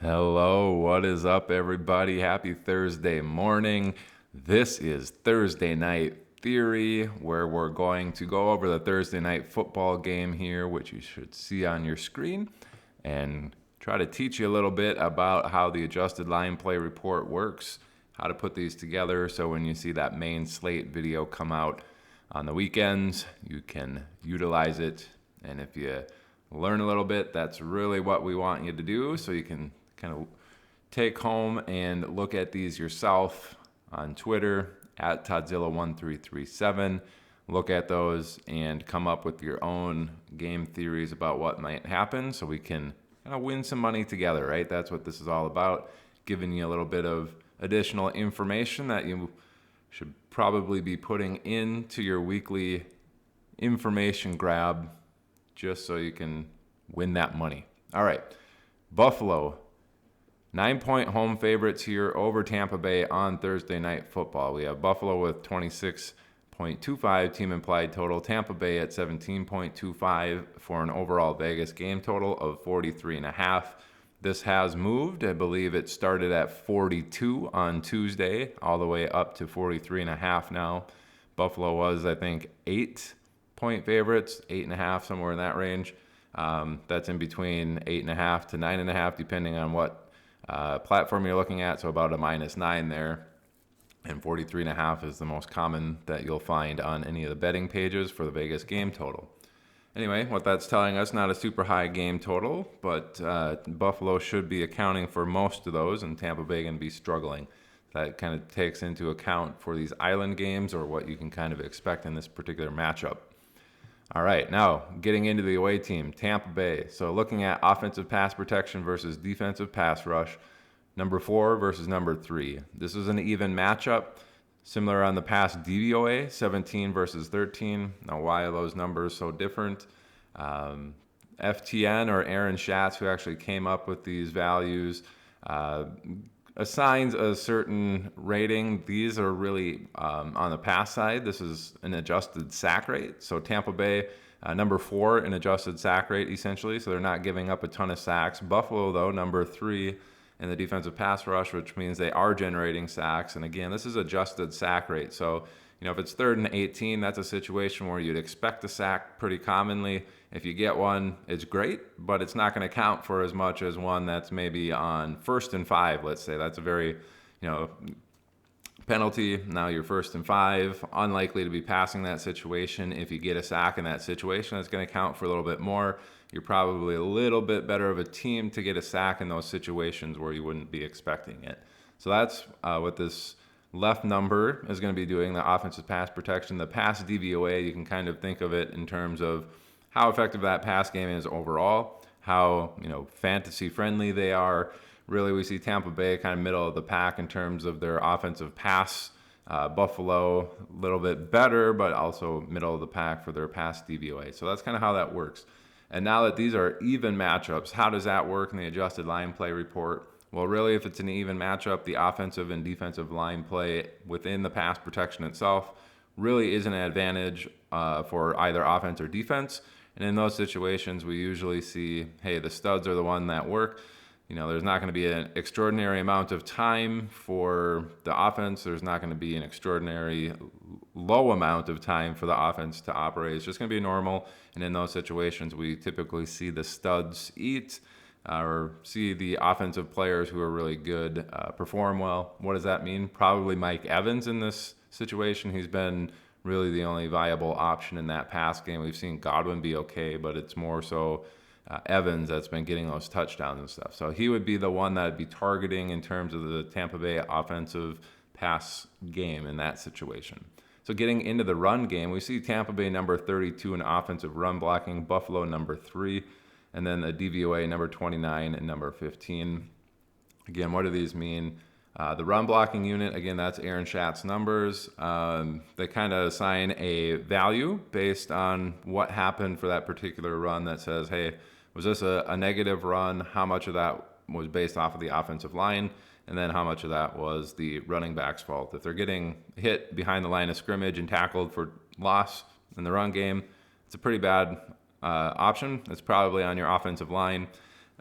Hello, what is up, everybody? Happy Thursday morning. This is Thursday Night Theory, where we're going to go over the Thursday night football game here, which you should see on your screen, and try to teach you a little bit about how the adjusted line play report works, how to put these together so when you see that main slate video come out on the weekends, you can utilize it. And if you learn a little bit, that's really what we want you to do so you can kind of take home and look at these yourself on Twitter at Todzilla1337. Look at those and come up with your own game theories about what might happen so we can kind of win some money together, right? That's what this is all about, giving you a little bit of additional information that you should probably be putting into your weekly information grab just so you can win that money. All right, Buffalo, 9-point home favorites here over Tampa Bay on Thursday Night Football. We have Buffalo with 26.25 team implied total, Tampa Bay at 17.25 for an overall Vegas game total of 43.5. This has moved. I believe it started at 42 on Tuesday, all the way up to 43.5 now. Buffalo was, I think, 8-point favorites, 8.5, somewhere in that range. That's in between 8.5 to 9.5, depending on what platform you're looking at, so about a -9 there. And 43.5 is the most common that you'll find on any of the betting pages for the Vegas game total. Anyway, what that's telling us, not a super high game total, but Buffalo should be accounting for most of those, and Tampa Bay going to be struggling. That kind of takes into account for these island games or what you can kind of expect in this particular matchup. All right, now getting into the away team, Tampa Bay. So looking at offensive pass protection versus defensive pass rush, number 4 versus number 3. This is an even matchup. Similar on the pass DVOA, 17 versus 13. Now, why are those numbers so different? FTN, or Aaron Schatz, who actually came up with these values, assigns a certain rating. These are really on the pass side. This is an adjusted sack rate. So Tampa Bay, number 4 in adjusted sack rate, essentially. So they're not giving up a ton of sacks. Buffalo, though, number 3 in the defensive pass rush, which means they are generating sacks. And again, this is adjusted sack rate. So, if it's 3rd and 18, that's a situation where you'd expect a sack pretty commonly. If you get one, it's great, but it's not going to count for as much as one that's maybe on 1st and 5, let's say. That's a very, penalty. Now you're 1st and 5, unlikely to be passing that situation. If you get a sack in that situation, it's going to count for a little bit more. You're probably a little bit better of a team to get a sack in those situations where you wouldn't be expecting it. So that's what this left number is going to be doing, the offensive pass protection. The pass DVOA, you can kind of think of it in terms of how effective that pass game is overall, how fantasy friendly they are. Really, we see Tampa Bay kind of middle of the pack in terms of their offensive pass. Buffalo a little bit better, but also middle of the pack for their pass DVOA. So that's kind of how that works. And now that these are even matchups, how does that work in the adjusted line play report? Well, really, if it's an even matchup, the offensive and defensive line play within the pass protection itself really is an advantage for either offense or defense. And in those situations, we usually see, hey, the studs are the one that work. There's not going to be an extraordinary amount of time for the offense. There's not going to be an extraordinary low amount of time for the offense to operate. It's just going to be normal. And in those situations, we typically see the studs eat or see the offensive players who are really good perform well. What does that mean? Probably Mike Evans in this situation. He's been really the only viable option in that pass game. We've seen Godwin be okay, but it's more so Evans that's been getting those touchdowns and stuff. So he would be the one that would be targeting in terms of the Tampa Bay offensive pass game in that situation. So getting into the run game, we see Tampa Bay number 32 in offensive run blocking, Buffalo number 3, and then the DVOA number 29 and number 15. Again, what do these mean? The run blocking unit, again, that's Aaron Schatz numbers. They kind of assign a value based on what happened for that particular run that says, hey, was this a negative run? How much of that was based off of the offensive line? And then how much of that was the running back's fault? If they're getting hit behind the line of scrimmage and tackled for loss in the run game, it's a pretty bad option. It's probably on your offensive line.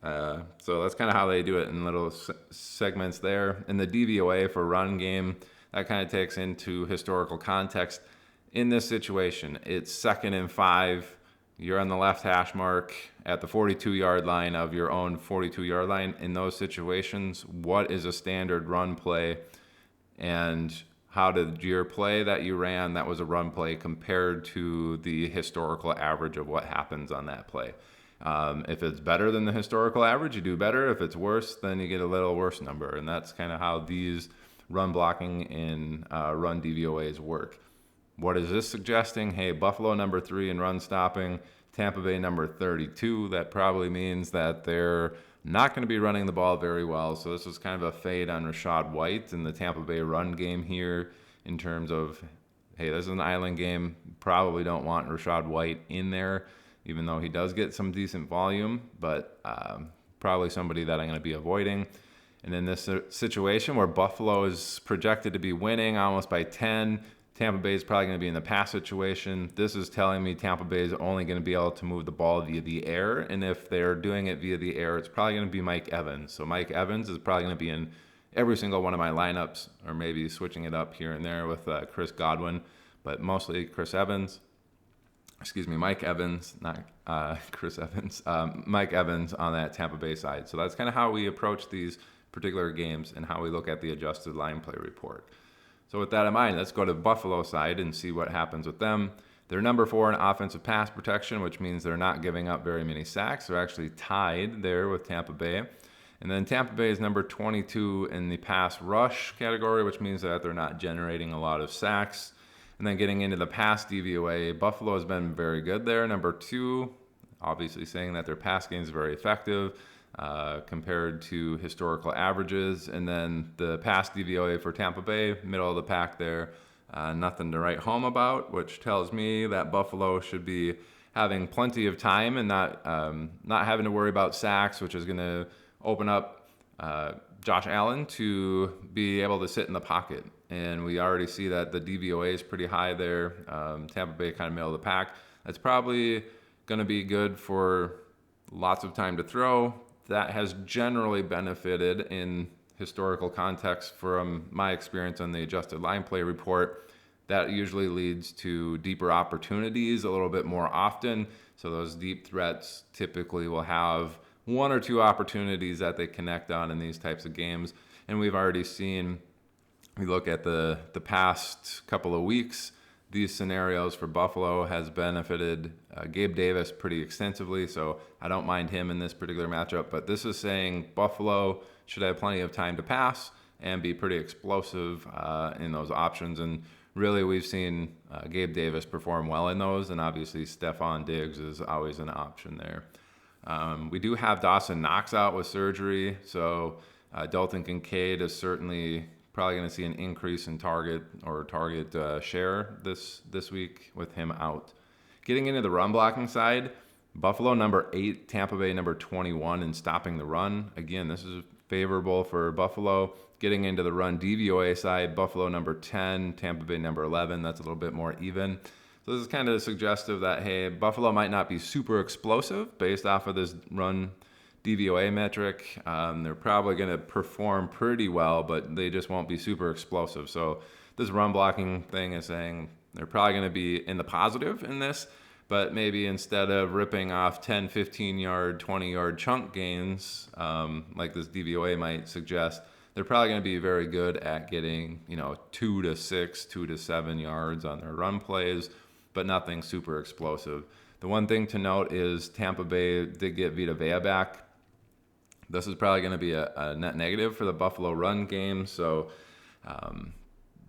So that's kind of how they do it in little segments there. And the DVOA for run game, that kind of takes into historical context. In this situation, it's 2nd and 5. You're on the left hash mark at the 42-yard line of your own 42-yard line. In those situations, what is a standard run play, and how did your play that you ran that was a run play compared to the historical average of what happens on that play? If it's better than the historical average, you do better. If it's worse, then you get a little worse number. And that's kind of how these run blocking and run DVOAs work. What is this suggesting? Hey, Buffalo number 3 in run stopping, Tampa Bay number 32. That probably means that they're not going to be running the ball very well. So this is kind of a fade on Rachaad White in the Tampa Bay run game here in terms of, hey, this is an island game. Probably don't want Rachaad White in there, even though he does get some decent volume, but probably somebody that I'm going to be avoiding. And in this situation where Buffalo is projected to be winning almost by 10, Tampa Bay is probably going to be in the pass situation. This is telling me Tampa Bay is only going to be able to move the ball via the air. And if they're doing it via the air, it's probably going to be Mike Evans. So Mike Evans is probably going to be in every single one of my lineups, or maybe switching it up here and there with Chris Godwin, but mostly Mike Evans, not Chris Evans, Mike Evans on that Tampa Bay side. So that's kind of how we approach these particular games and how we look at the adjusted line play report. So with that in mind, let's go to the Buffalo side and see what happens with them. They're number 4 in offensive pass protection, which means they're not giving up very many sacks. They're actually tied there with Tampa Bay. And then Tampa Bay is number 22 in the pass rush category, which means that they're not generating a lot of sacks. And then getting into the pass DVOA, Buffalo has been very good there. Number 2, obviously saying that their pass game is very effective compared to historical averages. And then the pass DVOA for Tampa Bay, middle of the pack there, nothing to write home about, which tells me that Buffalo should be having plenty of time and not having to worry about sacks, which is going to open up Josh Allen to be able to sit in the pocket. And we already see that the DVOA is pretty high there. Tampa Bay kind of middle of the pack. That's probably going to be good for lots of time to throw. That has generally benefited in historical context from my experience on the adjusted line play report. That usually leads to deeper opportunities a little bit more often. So those deep threats typically will have 1 or 2 opportunities that they connect on in these types of games. And we've already seen, we look at the past couple of weeks, these scenarios for Buffalo has benefited Gabe Davis pretty extensively, so I don't mind him in this particular matchup. But this is saying Buffalo should have plenty of time to pass and be pretty explosive in those options. And really, we've seen Gabe Davis perform well in those, and obviously Stefon Diggs is always an option there. We do have Dawson Knox out with surgery, so Dalton Kincaid is certainly probably going to see an increase in target share this week with him out. Getting into the run blocking side, Buffalo number 8, Tampa Bay number 21 in stopping the run. Again, this is favorable for Buffalo. Getting into the run DVOA side, Buffalo number 10, Tampa Bay number 11. That's a little bit more even. So this is kind of suggestive that, hey, Buffalo might not be super explosive based off of this run DVOA metric. They're probably going to perform pretty well, but they just won't be super explosive. So this run blocking thing is saying they're probably going to be in the positive in this, but maybe instead of ripping off 10, 15-yard, 20-yard chunk gains, like this DVOA might suggest, they're probably going to be very good at getting, 2 to 6, 2 to 7 yards on their run plays, but nothing super explosive. The one thing to note is Tampa Bay did get Vita Vea back. This is probably going to be a net negative for the Buffalo run game, so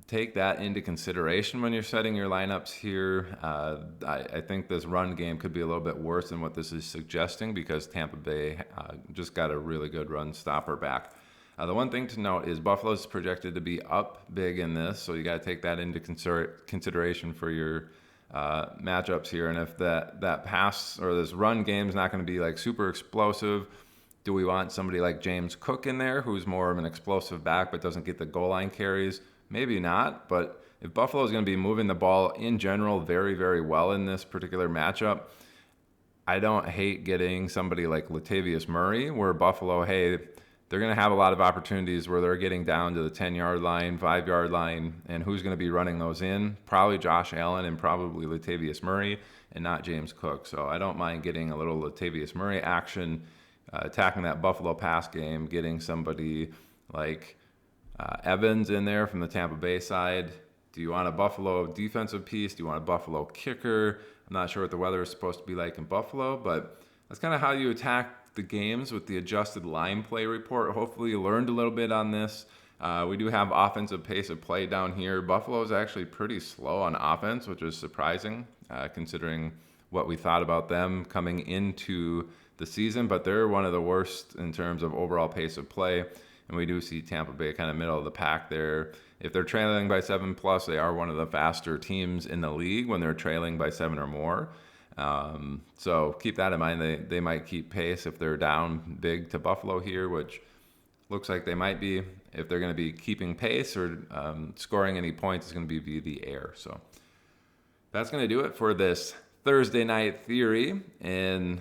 take that into consideration when you're setting your lineups here. I think this run game could be a little bit worse than what this is suggesting because Tampa Bay just got a really good run stopper back. The one thing to note is Buffalo's projected to be up big in this, so you got to take that into consideration for your matchups here. And if that pass or this run game is not going to be like super explosive, do we want somebody like James Cook in there who's more of an explosive back but doesn't get the goal line carries? Maybe not, but if Buffalo is going to be moving the ball in general very, very well in this particular matchup, I don't hate getting somebody like Latavius Murray, where Buffalo, hey, they're going to have a lot of opportunities where they're getting down to the 10-yard line, 5-yard line, and who's going to be running those in? Probably Josh Allen and probably Latavius Murray and not James Cook. So I don't mind getting a little Latavius Murray action, attacking that Buffalo pass game, getting somebody like Evans in there from the Tampa Bay side. Do you want a Buffalo defensive piece? Do you want a Buffalo kicker? I'm not sure what the weather is supposed to be like in Buffalo, but that's kind of how you attack the games with the adjusted line play report. Hopefully you learned a little bit on this. We do have offensive pace of play down here. Buffalo is actually pretty slow on offense, which is surprising considering what we thought about them coming into the season, but they're one of the worst in terms of overall pace of play. And we do see Tampa Bay kind of middle of the pack there. If they're trailing by 7+, they are one of the faster teams in the league when they're trailing by 7 or more. So keep that in mind. They might keep pace if they're down big to Buffalo here, which looks like they might be. If they're going to be keeping pace or scoring any points, it's going to be via the air. So that's going to do it for this Thursday night theory in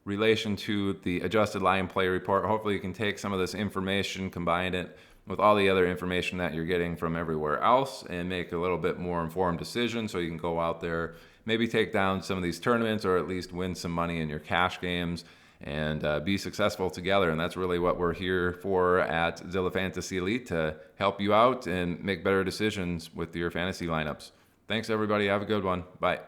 relation to the adjusted line play report. Hopefully you can take some of this information, combine it with all the other information that you're getting from everywhere else, and make a little bit more informed decision so you can go out there, maybe take down some of these tournaments or at least win some money in your cash games and be successful together. And that's really what we're here for at Zilla Fantasy Elite, to help you out and make better decisions with your fantasy lineups. Thanks everybody. Have a good one. Bye.